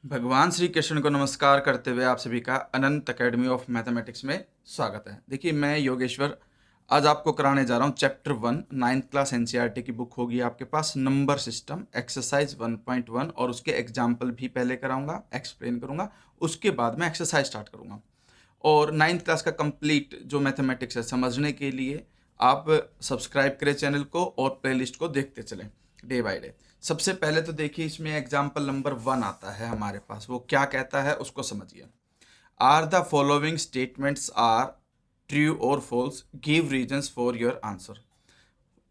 भगवान श्री कृष्ण को नमस्कार करते हुए आप सभी का अनंत एकेडमी ऑफ मैथमेटिक्स में स्वागत है। देखिए, मैं योगेश्वर आज आपको कराने जा रहा हूँ चैप्टर 1 नाइन्थ क्लास एनसीईआरटी की बुक होगी आपके पास, नंबर सिस्टम एक्सरसाइज 1.1 और उसके एग्जाम्पल भी पहले कराऊंगा, एक्सप्लेन करूंगा, उसके बाद मैं एक्सरसाइज स्टार्ट करूंगा। और नाइन्थ क्लास का कंप्लीट जो मैथमेटिक्स है समझने के लिए आप सब्सक्राइब करें चैनल को और प्लेलिस्ट को देखते चलें डे बाय डे। सबसे पहले तो देखिए, इसमें एग्जाम्पल नंबर 1 आता है हमारे पास, वो क्या कहता है उसको समझिए। Are the following statements are true और false, give reasons for your answer.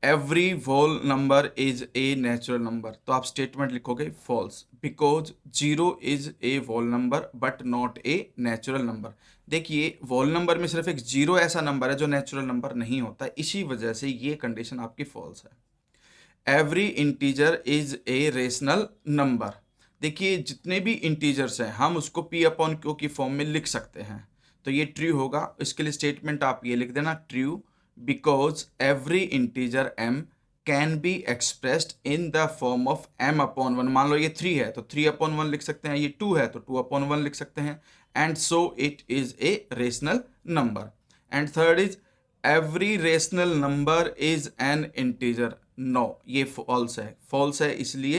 Every whole number is a natural number, तो आप स्टेटमेंट लिखोगे false, because zero is a whole number but not a natural number. देखिए, whole number में सिर्फ एक zero ऐसा number है जो नेचुरल नंबर नहीं होता, इसी वजह से ये कंडीशन आपकी फॉल्स है। Every integer is a rational number. देखिए, जितने भी इंटीजर्स हैं हम उसको पी अपॉन क्यू की फॉर्म में लिख सकते हैं, तो ये ट्रू होगा। इसके लिए स्टेटमेंट आप ये लिख देना, true because every integer m can be expressed in the form of m upon 1। मान लो ये 3 है तो 3 अपॉन 1 लिख सकते हैं, ये 2 है तो 2 अपॉन 1 लिख सकते हैं, and so it is a rational number. And third is every rational number is an integer. No, ये फॉल्स है। फॉल्स है इसलिए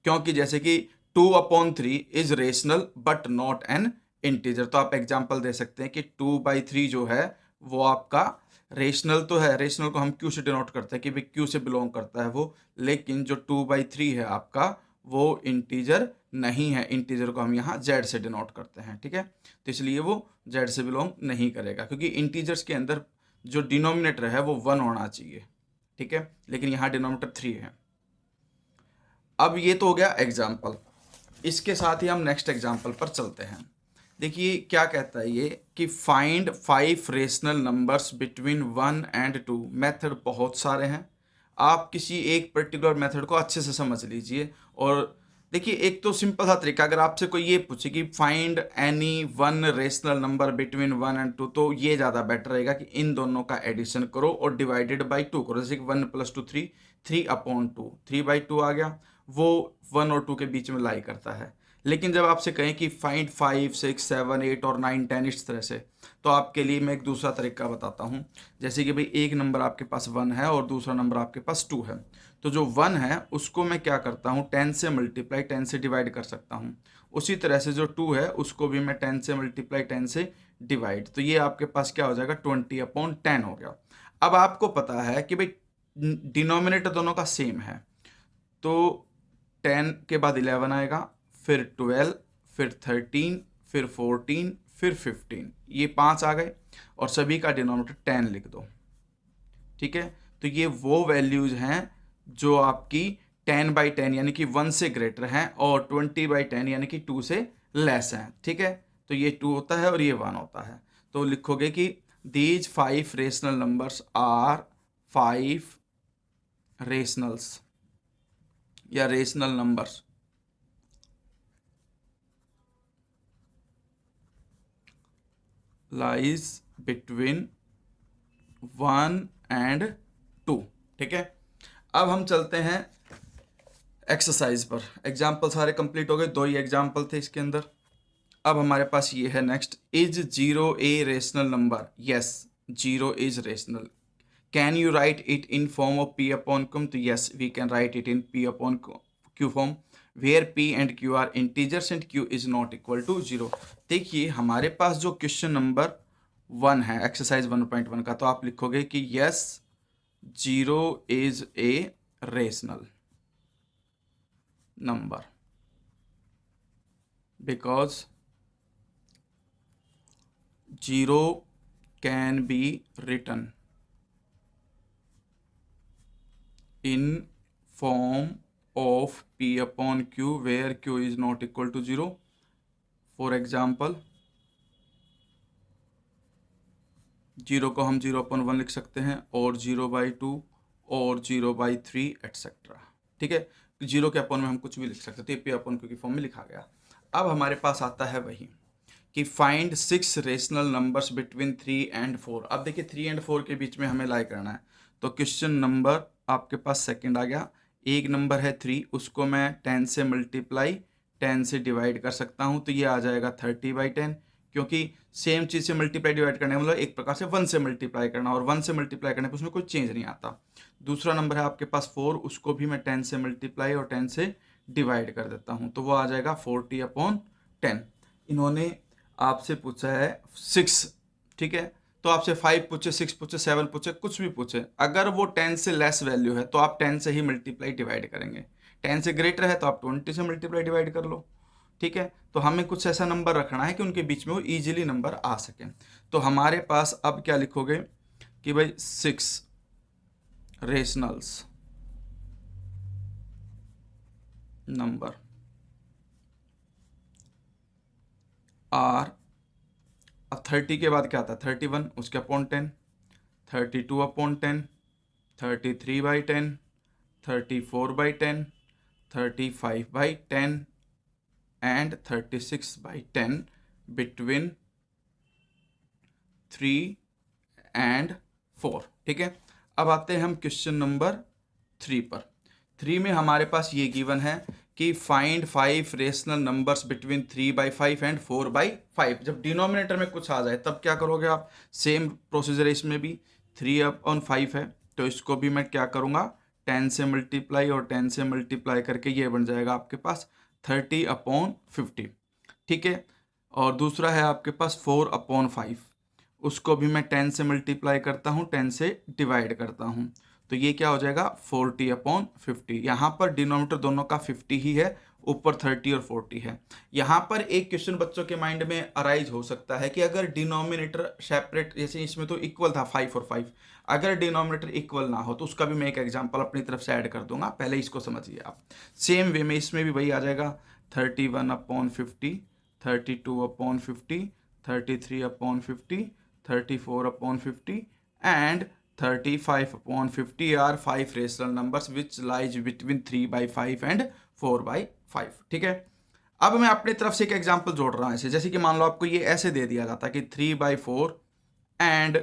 क्योंकि जैसे कि 2/3 is rational but not an integer. तो आप एग्जांपल दे सकते हैं कि 2/3 जो है वो आपका रेशनल तो है, रेशनल को हम क्यू से डिनोट करते हैं कि भाई क्यू से बिलोंग करता है वो, लेकिन जो 2/3 है आपका वो इंटीजर नहीं है। इंटीजर को हम यहाँ जेड से डिनोट करते हैं, ठीक है, तो इसलिए वो जेड से बिलोंग नहीं करेगा, क्योंकि इंटीजर्स के अंदर जो डिनोमिनेटर है वो 1 होना चाहिए, ठीक है, लेकिन यहाँ डिनोमिनेटर 3 है। अब ये तो हो गया एग्जाम्पल, इसके साथ ही हम नेक्स्ट एग्जाम्पल पर चलते हैं। देखिए क्या कहता है ये कि find 5 rational numbers between 1 and 2। Method बहुत सारे हैं, आप किसी एक पर्टिकुलर मेथड को अच्छे से समझ लीजिए। और देखिए, एक तो सिंपल सा तरीका, अगर आपसे कोई ये पूछे कि find any one rational number between 1 and 2, तो ये ज़्यादा बेटर रहेगा कि इन दोनों का एडिशन करो और डिवाइडेड बाई 2 करो। जैसे कि 1 + 2 3, 3/2, 3/2 आ गया, वो 1 और 2 के बीच में लाई करता है। लेकिन जब आपसे कहें कि फाइंड 5, 6, 7, 8 और 9, 10 इस तरह से, तो आपके लिए मैं एक दूसरा तरीका बताता हूँ। जैसे कि भाई एक नंबर आपके पास 1 है और दूसरा नंबर आपके पास 2 है, तो जो 1 है उसको मैं क्या करता हूँ, 10 से मल्टीप्लाई 10 से डिवाइड कर सकता हूँ। उसी तरह से जो 2 है उसको भी मैं 10 से मल्टीप्लाई 10 से डिवाइड, तो ये आपके पास क्या हो जाएगा, 20/10 हो गया। अब आपको पता है कि भाई डिनोमिनेटर दोनों का सेम है, तो 10 के बाद 11 आएगा, फिर 12, फिर 13, फिर 14, फिर 15, ये 5 आ गए और सभी का डिनोमिनेटर 10 लिख दो, ठीक है। तो ये वो वैल्यूज हैं जो आपकी 10/10 यानी कि 1 से ग्रेटर हैं और 20/10 यानी कि 2 से लेस हैं, ठीक है। तो ये 2 होता है और ये 1 होता है, तो लिखोगे कि these 5 rational numbers are 5 rationals या rational numbers lies between 1 and 2, ठीक है। अब हम चलते हैं एक्सरसाइज पर। एग्जाम्पल सारे कंप्लीट हो गए, 2 ही एग्जाम्पल थे इसके अंदर। अब हमारे पास ये है next, is zero a rational number? Yes, zero is rational. Can you write it in form of p upon q? तो yes, we can write it in p upon q form, where p and q are integers and q is not equal to 0। देखिए, हमारे पास जो question number 1 है exercise 1.1 का, तो आप लिखोगे कि yes, zero is a rational number because 0 can be written in form of p upon q where q is not equal to 0. For example, 0 को हम 0/1 लिख सकते हैं और 0/2 और 0/3 एट्सेट्रा, ठीक है। 0 के अपॉन में हम कुछ भी लिख सकते थे, ये पी अपॉन क्यू की फॉर्म में लिखा गया। अब हमारे पास आता है वही कि find 6 rational numbers between 3 and 4। अब देखिए 3 एंड 4 के बीच में हमें लाई करना है, तो क्वेश्चन नंबर आपके पास सेकंड आ गया। एक नंबर है 3, उसको मैं 10 से मल्टीप्लाई 10 से डिवाइड कर सकता हूँ, तो ये आ जाएगा 30/10, क्योंकि सेम चीज़ से मल्टीप्लाई डिवाइड करने मतलब एक प्रकार से 1 से मल्टीप्लाई करना, और 1 से मल्टीप्लाई करने पर उसमें कोई चेंज नहीं आता। दूसरा नंबर है आपके पास 4, उसको भी मैं 10 से मल्टीप्लाई और 10 से डिवाइड कर देता हूँ, तो वो आ जाएगा 40/10। इन्होंने आपसे पूछा है 6, ठीक है, तो आपसे 5 पूछे, 6 पूछे, 7 पूछे, कुछ भी पूछे, अगर वो 10 से लेस वैल्यू है तो आप 10 से ही मल्टीप्लाई डिवाइड करेंगे। 10 से ग्रेटर है तो आप 20 से मल्टीप्लाई डिवाइड कर लो, ठीक है। तो हमें कुछ ऐसा नंबर रखना है कि उनके बीच में वो इजीली नंबर आ सके। तो हमारे पास अब क्या लिखोगे कि भाई 6 रेशनल्स नंबर आर, अब 30 के बाद क्या आता है 31, उसके अपॉन 10, 32/10, 33/10, 34/10, 35/10 एंड 36/10 बिटवीन 3 एंड 4, ठीक है। अब आते हैं हम क्वेश्चन नंबर 3 पर। 3 में हमारे पास ये गिवन है कि find 5 rational numbers between 3/5 and 4/5। जब डिनोमिनेटर में कुछ आ जाए तब क्या करोगे आप, सेम प्रोसीजर है इसमें भी। 3/5 है तो इसको भी मैं क्या करूँगा 10 से मल्टीप्लाई और 10 से मल्टीप्लाई करके ये बन जाएगा आपके पास 30/50, ठीक है। और दूसरा है आपके पास 4/5, उसको भी मैं 10 से मल्टीप्लाई करता हूँ, 10 से डिवाइड करता हूँ, तो ये क्या हो जाएगा 40/50। यहाँ पर डिनोमिनेटर दोनों का 50 ही है, ऊपर 30 और 40 है। यहाँ पर एक क्वेश्चन बच्चों के माइंड में अराइज हो सकता है कि अगर डिनोमिनेटर सेपरेट, जैसे इसमें तो इक्वल था 5 और 5, अगर डिनोमिनेटर इक्वल ना हो तो उसका भी मैं एक एग्जांपल अपनी तरफ से ऐड कर दूंगा, पहले इसको समझिए आप। सेम वे में इसमें भी वही आ जाएगा 31/50, 32/50, 33/50, 34/50 and 35/50 are 5 rational numbers which lies between 3/5 and 4/5, ठीक है। अब मैं अपनी तरफ से एक एग्जांपल जोड़ रहा हूं ऐसे, जैसे कि मान लो आपको ये ऐसे दे दिया जाता कि 3/4 एंड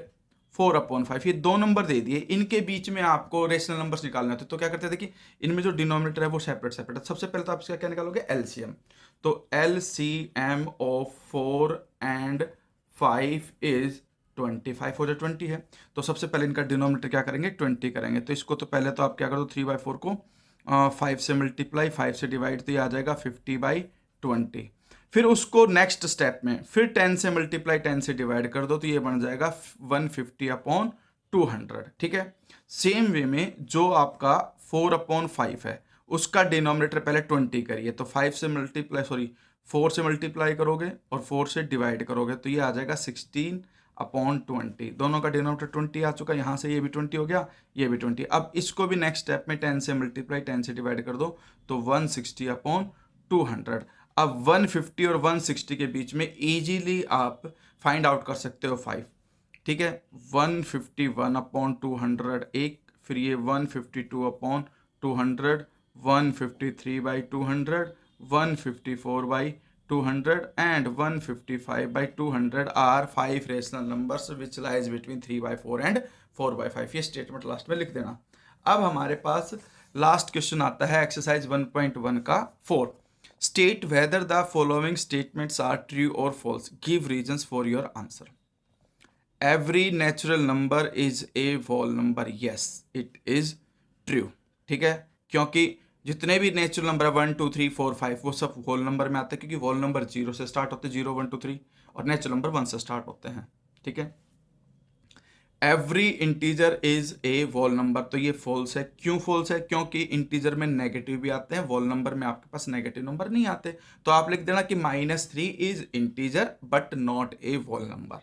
4/5, ये दो नंबर दे दिए, इनके बीच में आपको रेशनल नंबर्स निकालने होते, तो क्या करते थे कि इनमें जो डिनोमिनेटर है वो सेपरेट सेपरेट है। सबसे पहले तो आप इसका क्या निकालोगे एलसीएम, तो एलसीएम ऑफ 4 एंड 5 इज 25, हो जाए 20 है, तो सबसे पहले इनका डिनोमिनेटर क्या करेंगे 20 करेंगे। तो इसको तो पहले तो आप क्या करो 3/4 को 5 से मल्टीप्लाई, 5 से डिवाइड, तो ये आ जाएगा 50/20। फिर उसको नेक्स्ट स्टेप में फिर 10 से मल्टीप्लाई, 10 से डिवाइड कर दो, तो ये बन जाएगा 150/200, ठीक है। सेम वे में जो आपका 4/5 है उसका डिनोमिनेटर पहले 20 करिए, तो 5 से मल्टीप्लाई, सॉरी 4 से मल्टीप्लाई करोगे और 4 से डिवाइड करोगे, तो ये आ जाएगा 16/20। दोनों का डिनोमिनेटर 20 आ चुका, यहाँ से ये भी 20 हो गया, ये भी 20। अब इसको भी नेक्स्ट स्टेप में 10 से मल्टीप्लाई, 10 से डिवाइड कर दो, तो 160/200। अब 150 और 160 के बीच में इजीली आप फाइंड आउट कर सकते हो 5, ठीक है। 151/200 एक, फिर ये 152/200, 153/200, 154/200 and 155/200 are 5 rational numbers which lies between 3/4 and 4/5। ये स्टेटमेंट लास्ट में लिख देना। अब हमारे पास लास्ट क्वेश्चन आता है एक्सरसाइज 1.1 का 4। State whether the following statements are true और false, give reasons for your answer. Every natural number is a whole number, yes it is true, ठीक है, क्योंकि जितने भी नेचुरल नंबर है 1 2 3 4 5 वो सब होल नंबर में आते हैं, क्योंकि होल नंबर 0 से स्टार्ट होते हैं, 0 1 2 3, और नेचुरल नंबर 1 से स्टार्ट होते हैं, ठीक है। Every integer is a whole number, तो ये फॉल्स है। क्यों फॉल्स है, क्योंकि इंटीजर में नेगेटिव भी आते हैं, होल नंबर में आपके पास नेगेटिव नंबर नहीं आते, तो आप लिख देना कि -3 is integer but not a whole number.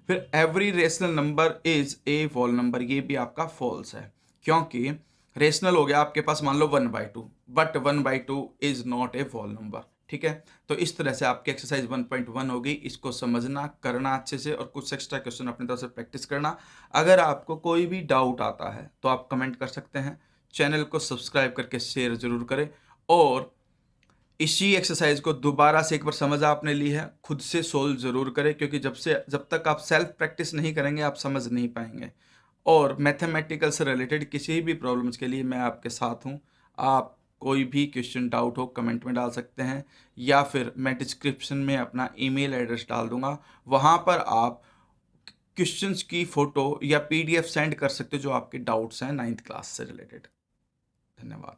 फिर every rational number is a whole number, ये भी आपका फॉल्स है, क्योंकि रेशनल हो गया आपके पास मान लो 1/2, but 1/2 is not a whole number, ठीक है। तो इस तरह से आपकी एक्सरसाइज 1.1 होगी, इसको समझना, करना अच्छे से, और कुछ एक्स्ट्रा क्वेश्चन अपनी तरफ से प्रैक्टिस करना। अगर आपको कोई भी डाउट आता है तो आप कमेंट कर सकते हैं, चैनल को सब्सक्राइब करके शेयर जरूर करें, और इसी एक्सरसाइज को दोबारा से एक बार समझ आपने ली है, खुद से सोल्व जरूर करें, क्योंकि जब तक आप सेल्फ प्रैक्टिस नहीं करेंगे आप समझ नहीं पाएंगे। और मैथमेटिकल से रिलेटेड किसी भी प्रॉब्लम्स के लिए मैं आपके साथ हूँ, आप कोई भी क्वेश्चन डाउट हो कमेंट में डाल सकते हैं, या फिर मैं डिस्क्रिप्शन में अपना ईमेल एड्रेस डाल दूंगा, वहाँ पर आप क्वेश्चंस की फ़ोटो या PDF सेंड कर सकते हो जो आपके डाउट्स हैं 9th क्लास से रिलेटेड। धन्यवाद।